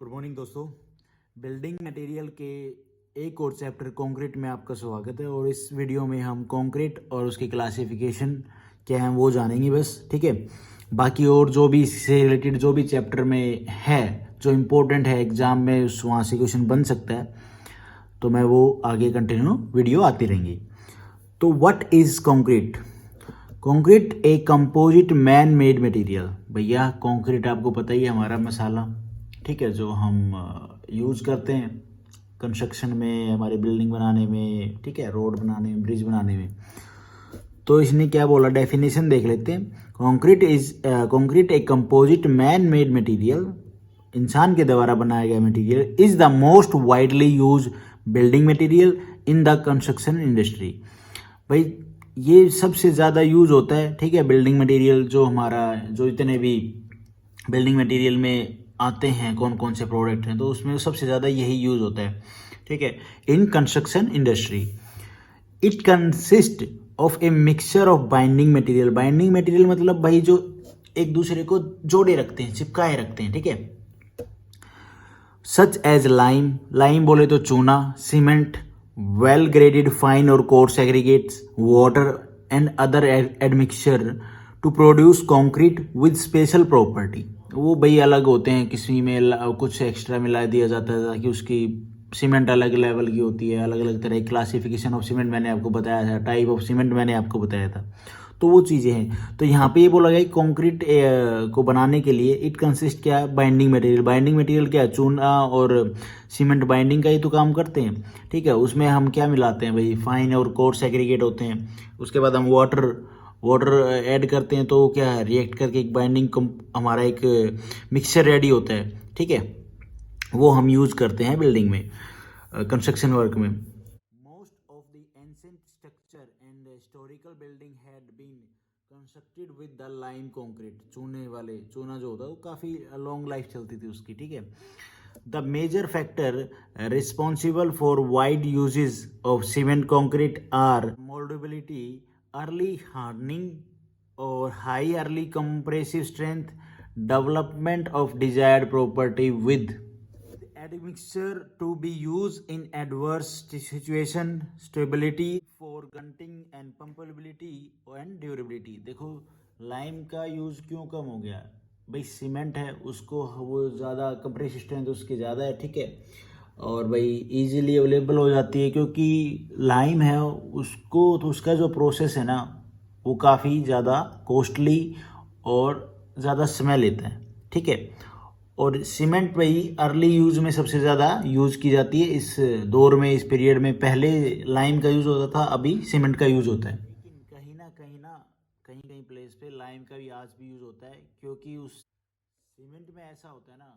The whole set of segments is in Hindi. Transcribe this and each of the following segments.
गुड मॉर्निंग दोस्तों। बिल्डिंग मटेरियल के एक और चैप्टर कंक्रीट में आपका स्वागत है और इस वीडियो में हम कंक्रीट और उसकी क्लासिफिकेशन क्या है वो जानेंगे बस, ठीक है। बाकी और जो भी इससे रिलेटेड जो भी चैप्टर में है जो इम्पोर्टेंट है एग्जाम में वहाँ से क्वेश्चन बन सकता है तो मैं वो आगे कंटिन्यू वीडियो आती रहेंगी। तो व्हाट इज़ कंक्रीट? कंक्रीट एक कंपोजिट मैन मेड मटेरियल। भैया कंक्रीट आपको पता ही है हमारा मसाला, ठीक है, जो हम यूज़ करते हैं कंस्ट्रक्शन में, हमारे बिल्डिंग बनाने में, ठीक है, रोड बनाने में, ब्रिज बनाने में। तो इसने क्या बोला, डेफिनेशन देख लेते हैं। कंक्रीट एक कंपोजिट मैन मेड मटेरियल, इंसान के द्वारा बनाया गया material, is the most widely use building material in the construction industry. भाई ये सबसे ज़्यादा यूज़ होता है, ठीक है, बिल्डिंग मटेरियल जो हमारा जो इतने भी बिल्डिंग मटेरियल में आते हैं कौन कौन से प्रोडक्ट हैं तो उसमें सबसे ज़्यादा यही यूज़ होता है, ठीक है, in construction industry. It consist of a mixture of binding material. Binding material मतलब भाई जो एक दूसरे को जोड़े रखते हैं, चिपकाए रखते हैं, ठीक है। सच एज लाइम, लाइम बोले तो चूना, सीमेंट, वेल ग्रेडेड फाइन और coarse aggregates, water and other admixture to produce concrete with special property. वो भाई अलग होते हैं, किसी में कुछ एक्स्ट्रा मिला दिया जाता है ताकि उसकी सीमेंट अलग लेवल की होती है, अलग अलग तरह की क्लासिफिकेशन ऑफ सीमेंट मैंने आपको बताया था, टाइप ऑफ सीमेंट मैंने आपको बताया था, तो वो चीज़ें हैं। तो यहाँ पे ये बोला गया कि कंक्रीट को बनाने के लिए इट कंसिस्ट क्या है, बाइंडिंग मटेरियल। बाइंडिंग मटेरियल क्या है, चूना और सीमेंट बाइंडिंग का ही तो काम करते हैं, ठीक है। उसमें हम क्या मिलाते हैं भाई, फाइन और कोर्स एग्रीगेट होते हैं। उसके बाद हम वाटर ऐड करते हैं तो क्या है, रिएक्ट करके एक बाइंडिंग हमारा एक मिक्सचर रेडी होता है, ठीक है, वो हम यूज़ करते हैं बिल्डिंग में, कंस्ट्रक्शन वर्क में। Most of the ancient structure and historical building had been constructed with the lime concrete. चूना जो होता है वो काफ़ी लॉन्ग लाइफ चलती थी उसकी, ठीक है। The major factor responsible for wide uses of cement concrete are mouldability, early hardening और high early compressive strength, development of desired property with admixture to be used in adverse situation, stability for gunting and pumpability and durability। देखो लाइम का यूज़ क्यों कम हो गया भाई, सीमेंट है उसको वो ज़्यादा कंप्रेसिव स्ट्रेंथ उसकी ज़्यादा है, ठीक है, और भाई इजीली अवेलेबल हो जाती है क्योंकि लाइम है उसको, तो उसका जो प्रोसेस है ना वो काफ़ी ज़्यादा कॉस्टली और ज़्यादा समय लेता है, ठीक है। और सीमेंट भाई अर्ली यूज़ में सबसे ज़्यादा यूज़ की जाती है इस दौर में, इस पीरियड में। पहले लाइम का यूज़ होता था, अभी सीमेंट का यूज़ होता है। लेकिन कहीं कहीं प्लेस पे लाइम का भी आज भी यूज़ होता है क्योंकि उस सीमेंट में ऐसा होता है ना,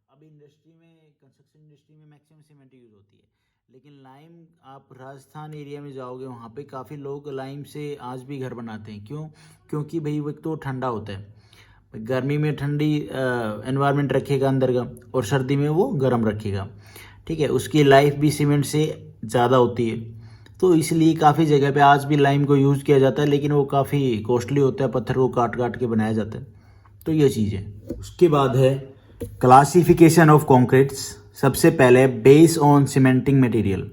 अभी इंडस्ट्री में, कंस्ट्रक्शन इंडस्ट्री में मैक्सिमम सीमेंट यूज़ होती है, लेकिन लाइम आप राजस्थान एरिया में जाओगे वहाँ पे काफ़ी लोग लाइम से आज भी घर बनाते हैं। क्यों? क्योंकि भाई वो एक तो ठंडा होता है, गर्मी में ठंडी एनवायरनमेंट रखेगा अंदर का और सर्दी में वो गर्म रखेगा, ठीक है। उसकी लाइफ भी सीमेंट से ज़्यादा होती है, तो इसलिए काफ़ी जगह पे आज भी लाइम को यूज़ किया जाता है, लेकिन वो काफ़ी कॉस्टली होता है, पत्थर को काट काट के बनाया जाता है, तो ये चीज़ है। उसके बाद है क्लासिफिकेशन ऑफ कॉन्क्रीट्स। सबसे पहले base on cementing material.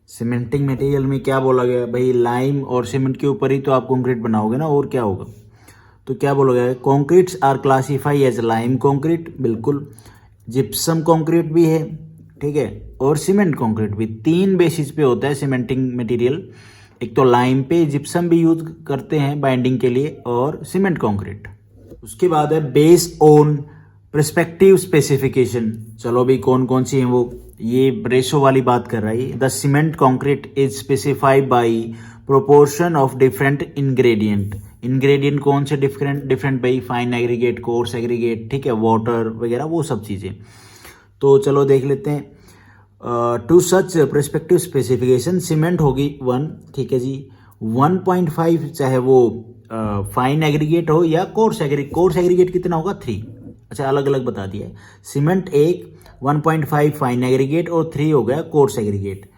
Cementing material में क्या बोला गया भाई, लाइम और सीमेंट के ऊपर ही तो आप कॉन्क्रीट बनाओगे ना, और क्या होगा। तो क्या बोला गया, concretes are classified as lime concrete, बिल्कुल, जिप्सम कॉन्क्रीट भी है, ठीक है, और सीमेंट कॉन्क्रीट भी। तीन बेसिस पे होता है सीमेंटिंग मटेरियल, एक तो लाइम पे, जिप्सम भी यूज करते हैं बाइंडिंग के लिए, और सीमेंट कॉन्क्रीट। उसके बाद है बेस ऑन प्रिस्पेक्टिव स्पेसिफिकेशन। चलो भाई कौन कौन सी है वो, ये रेशो वाली बात कर रहा है। The cement concrete is specified by proportion of different ingredient कौन से डिफरेंट भाई, फाइन एग्रीगेट, कोर्स एग्रीगेट, ठीक है, वाटर वगैरह वो सब चीज़ें। तो चलो देख लेते हैं। To such prescriptive specification, cement होगी 1, ठीक है जी, 1.5 चाहे वो फाइन एग्रीगेट हो या कोर्स एग्रीगेट कितना होगा 3, अच्छा अलग अलग बता दिया है। सीमेंट 1.5 फाइन एग्रीगेट और 3 हो गया coarse aggregate.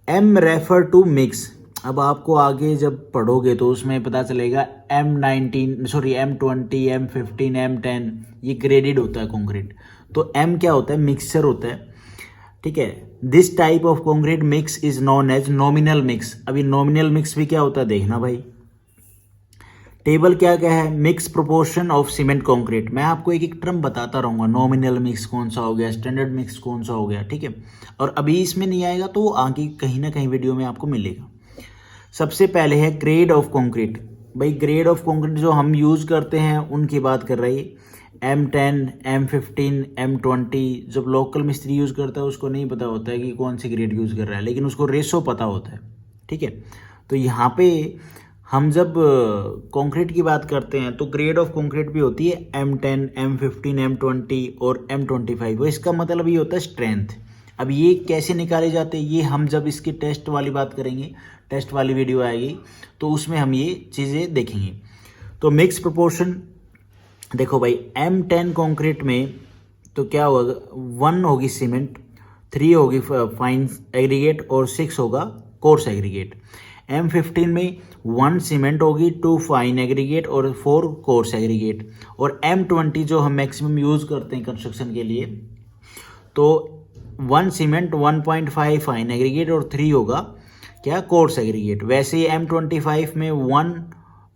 M refer to mix, अब आपको आगे जब पढ़ोगे तो उसमें पता चलेगा M20, M15, M10 ये ग्रेडेड होता है कंक्रीट। तो एम क्या होता है, मिक्सचर होता है, ठीक है। This type of concrete mix is known as nominal mix. अभी नॉमिनल मिक्स भी क्या होता है देखना भाई। टेबल क्या क्या है, mix proportion of cement concrete. मैं आपको एक एक टर्म बताता रहूंगा, नॉमिनल मिक्स कौन सा हो गया, स्टैंडर्ड मिक्स कौन सा हो गया, ठीक है। और अभी इसमें नहीं आएगा तो आगे कहीं ना कहीं वीडियो में आपको मिलेगा। सबसे पहले है ग्रेड ऑफ कंक्रीट। भाई ग्रेड ऑफ कंक्रीट जो हम यूज करते हैं उनकी बात कर रही है। M10, M15, M20। जब लोकल मिस्त्री यूज करता है उसको नहीं पता होता है कि कौन सी ग्रेड यूज कर रहा है, लेकिन उसको रेशो पता होता है, ठीक है। तो यहाँ पे हम जब कंक्रीट की बात करते हैं तो ग्रेड ऑफ कंक्रीट भी होती है M10, M15, M20 और M25। इसका मतलब ये होता है स्ट्रेंथ। अब ये कैसे निकाले जाते हैं ये हम जब इसकी टेस्ट वाली बात करेंगे, टेस्ट वाली वीडियो आएगी तो उसमें हम ये चीज़ें देखेंगे। तो मिक्स प्रोपोर्शन देखो भाई, M10 कंक्रीट में तो क्या होगा, 1 होगी सीमेंट, 3 होगी फाइन एग्रीगेट और 6 होगा कोर्स एग्रीगेट। M15 में 1 सीमेंट होगी, 2 फाइन एग्रीगेट और 4 कोर्स एग्रीगेट। और M20 जो हम मैक्सिमम यूज़ करते हैं कंस्ट्रक्शन के लिए, तो 1 सीमेंट, 1.5 फाइन एग्रीगेट और 3 होगा क्या, कोर्स एग्रीगेट। वैसे ही M25 में 1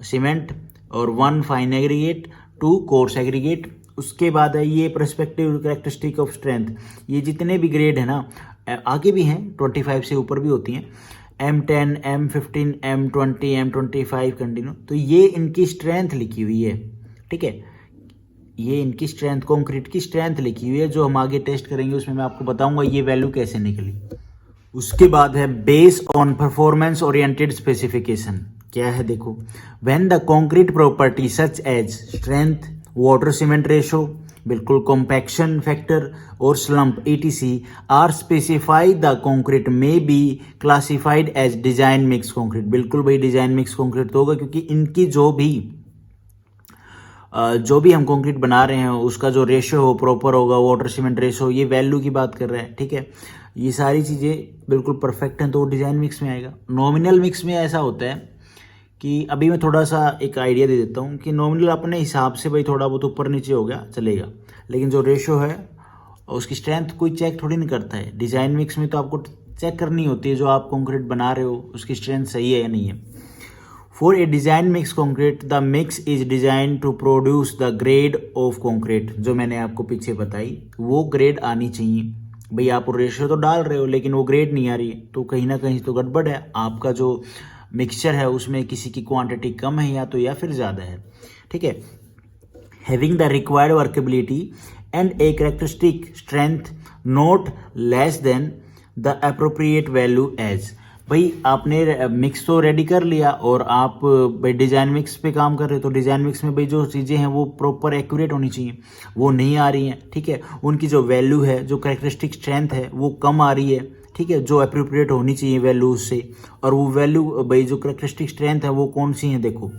सीमेंट और 1 फाइन एग्रीगेट, 2 कोर्स एग्रीगेट। उसके बाद है ये पर्सपेक्टिव कैरेक्टरिस्टिक ऑफ स्ट्रेंथ। ये जितने भी ग्रेड है ना, आगे भी हैं, 25 से ऊपर भी होती हैं, M10, M15, M20, M25 continue. तो ये इनकी स्ट्रेंथ लिखी हुई है, ठीक है। ये इनकी स्ट्रेंथ, कंक्रीट की स्ट्रेंथ लिखी हुई है, जो हम आगे टेस्ट करेंगे उसमें मैं आपको बताऊंगा ये वैल्यू कैसे निकली। उसके बाद है base on performance oriented specification. क्या है देखो, when the concrete property such as strength, water cement ratio, बिल्कुल कॉम्पैक्शन फैक्टर और slump ETC are specified, the concrete may be classified as design mix concrete. बिल्कुल भाई डिजाइन मिक्स कंक्रीट तो होगा, क्योंकि इनकी जो भी हम कंक्रीट बना रहे हैं उसका जो रेशो हो प्रॉपर होगा, वाटर सीमेंट रेशो, ये वैल्यू की बात कर रहे हैं, ठीक है। ये सारी चीज़ें बिल्कुल परफेक्ट हैं तो डिजाइन मिक्स में आएगा। नॉमिनल मिक्स में ऐसा होता है कि अभी मैं थोड़ा सा एक आइडिया दे देता हूँ कि नॉमिनल अपने हिसाब से भाई थोड़ा बहुत ऊपर नीचे हो गया चलेगा, लेकिन जो रेशो है उसकी स्ट्रेंथ कोई चेक थोड़ी नहीं करता है। डिजाइन मिक्स में तो आपको चेक करनी होती है जो आप कंक्रीट बना रहे हो उसकी स्ट्रेंथ सही है या नहीं है। For a design mix concrete the mix is design to produce the grade of concrete. जो मैंने आपको पीछे बताई वो ग्रेड आनी चाहिए। भाई आप रेशियो तो डाल रहे हो लेकिन वो ग्रेड नहीं आ रही है, तो कहीं ना कहीं तो गड़बड़ है। आपका जो मिक्सचर है उसमें किसी की क्वांटिटी कम है या फिर ज़्यादा है, ठीक है। Having the required workability and a characteristic strength not less than the appropriate value as. भाई आपने मिक्स तो रेडी कर लिया और आप भाई डिजाइन मिक्स पे काम कर रहे हो, तो डिजाइन मिक्स में भाई जो चीज़ें हैं वो प्रॉपर एक्यूरेट होनी चाहिए, वो नहीं आ रही हैं, ठीक है। उनकी जो वैल्यू है, जो कैरेक्टरिस्टिक स्ट्रेंथ है वो कम आ रही है, ठीक है, जो अप्रोप्रिएट होनी चाहिए वैल्यू उससे। और वो वैल्यू भाई जो कैरेक्टरिस्टिक स्ट्रेंथ है वो कौन सी है देखो,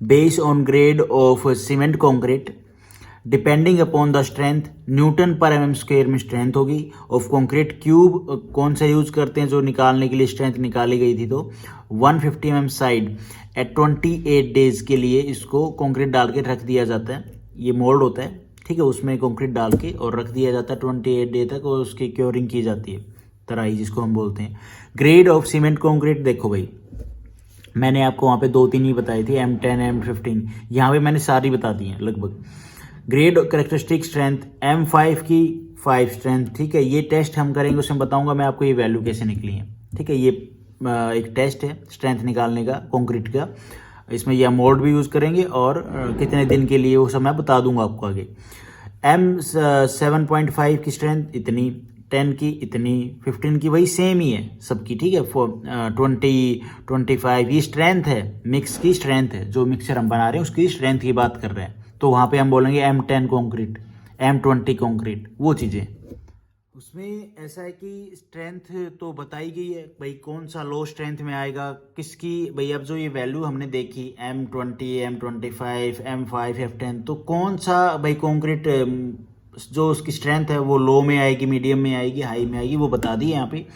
based on grade of cement concrete depending upon the strength, Newton पर mm स्क्वायर में स्ट्रेंथ होगी ऑफ कंक्रीट। क्यूब कौन सा यूज करते हैं जो निकालने के लिए स्ट्रेंथ निकाली गई थी, तो 150 mm साइड एट 28 डेज के लिए इसको कंक्रीट डाल के रख दिया जाता है। ये मोल्ड होता है, ठीक है, उसमें कंक्रीट डाल के और रख दिया जाता है 28 डे तक, और उसकी क्योरिंग की जाती है, तराई जिसको हम बोलते हैं। ग्रेड ऑफ सीमेंट कंक्रीट देखो भाई, मैंने आपको वहाँ पे 2-3 ही बताई थी, M10, M15, यहाँ पे मैंने सारी बता दी हैं लगभग। ग्रेड कैरेक्टरिस्टिक स्ट्रेंथ M5 की 5 स्ट्रेंथ, ठीक है। ये टेस्ट हम करेंगे, उसमें बताऊंगा मैं आपको ये वैल्यू कैसे निकली है, ठीक है। ये एक टेस्ट है स्ट्रेंथ निकालने का कंक्रीट का, इसमें ये मोल्ड भी यूज़ करेंगे और कितने दिन के लिए वो सब मैं बता दूंगा आपको आगे। M7.5 की स्ट्रेंथ इतनी, 10 की इतनी, 15 की वही सेम ही है सबकी, ठीक है। 20, 25 ये स्ट्रेंथ है, मिक्स की स्ट्रेंथ है, जो मिक्सचर हम बना रहे हैं उसकी स्ट्रेंथ की बात कर रहे हैं। तो वहाँ पे हम बोलेंगे M10 कंक्रीट, M20 कंक्रीट, वो चीज़ें। उसमें ऐसा है कि स्ट्रेंथ तो बताई गई है भाई, कौन सा लो स्ट्रेंथ में आएगा किसकी। भाई अब जो ये वैल्यू हमने देखी M20, M25, M5, F10, तो कौन सा भाई कंक्रीट जो उसकी स्ट्रेंथ है वो लो में आएगी, मीडियम में आएगी, हाई में आएगी, वो बता दी यहाँ पे।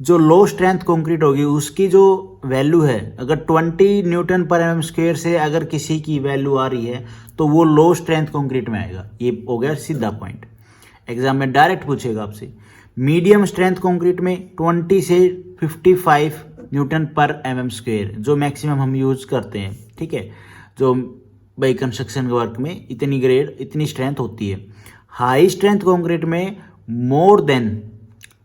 जो लो स्ट्रेंथ कंक्रीट होगी उसकी जो वैल्यू है, अगर 20 न्यूटन पर एम स्क्वायर से अगर किसी की वैल्यू आ रही है तो वो लो स्ट्रेंथ कंक्रीट में आएगा। ये हो गया सीधा पॉइंट, एग्जाम में डायरेक्ट पूछेगा आपसे। मीडियम स्ट्रेंथ कंक्रीट में 20 से 55 न्यूटन पर एम स्क्वायर जो मैक्सिमम हम यूज करते हैं, ठीक है, जो भाई कंस्ट्रक्शन वर्क में इतनी ग्रेड इतनी स्ट्रेंथ होती है। हाई स्ट्रेंथ कंक्रीट में मोर देन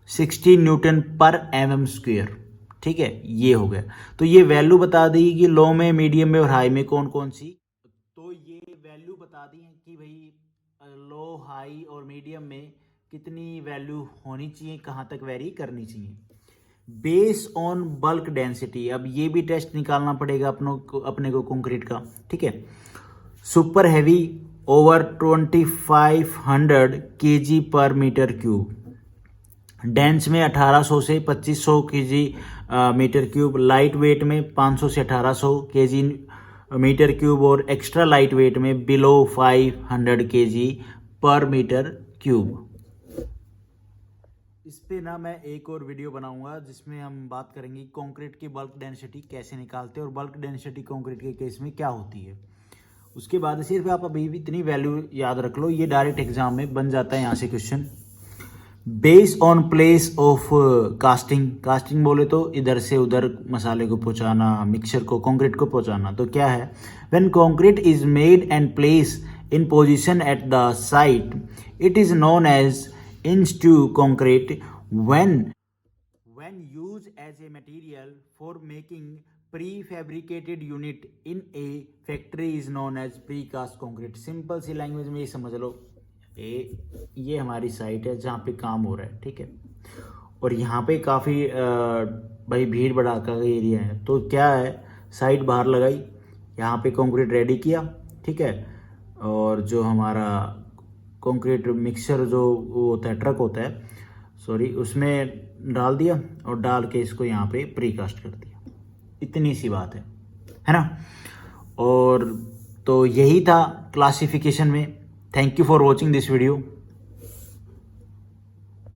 60 न्यूटन पर एम स्क्वायर, ठीक है, ये हो गया। तो ये वैल्यू बता दी कि लो में, मीडियम में और हाई में कौन कौन सी, तो ये वैल्यू बता दी है कि भाई लो, हाई और मीडियम में कितनी वैल्यू होनी चाहिए, कहाँ तक वेरी करनी चाहिए। बेस ऑन बल्क डेंसिटी, अब ये भी टेस्ट निकालना पड़ेगा अपने को कंक्रीट का, ठीक है। Super heavy over 2500 kg per metre cube, dense में 1800 से 2500 kg metre cube, light weight में 500 से 1800 kg मीटर क्यूब और एक्स्ट्रा लाइट वेट में below 500 kg per metre cube. इस पे ना मैं एक और वीडियो बनाऊंगा जिसमें हम बात करेंगे कंक्रीट की बल्क डेंसिटी कैसे निकालते हैं और बल्क डेंसिटी कंक्रीट के केस में क्या होती है। उसके बाद सिर्फ आप अभी भी इतनी वैल्यू याद रख लो, ये डायरेक्ट एग्जाम में बन जाता है यहाँ से question. Base on place of casting, casting बोले तो इधर से उधर मसाले को पहुंचाना, मिक्सचर को, कंक्रीट को पहुंचाना। तो क्या है, when concrete is made and place in position at the site it is known as in situ concrete. When use as a material for making prefabricated unit in a factory is known as precast concrete. Simple सी लैंग्वेज में ये समझ लो, ये हमारी साइट है जहाँ पे काम हो रहा है, ठीक है, और यहाँ पे काफ़ी भाई भीड़ भड़ाका का एरिया है। तो क्या है, साइट बाहर लगाई, यहाँ पे कंक्रीट रेडी किया, ठीक है, और जो हमारा कंक्रीट मिक्सचर जो वो होता है, ट्रक होता है, सॉरी, उसमें डाल दिया और डाल के इसको यहाँ पे प्रीकास्ट कर दिया। इतनी सी बात है ना। और तो यही था क्लासिफिकेशन में। Thank you for watching this video.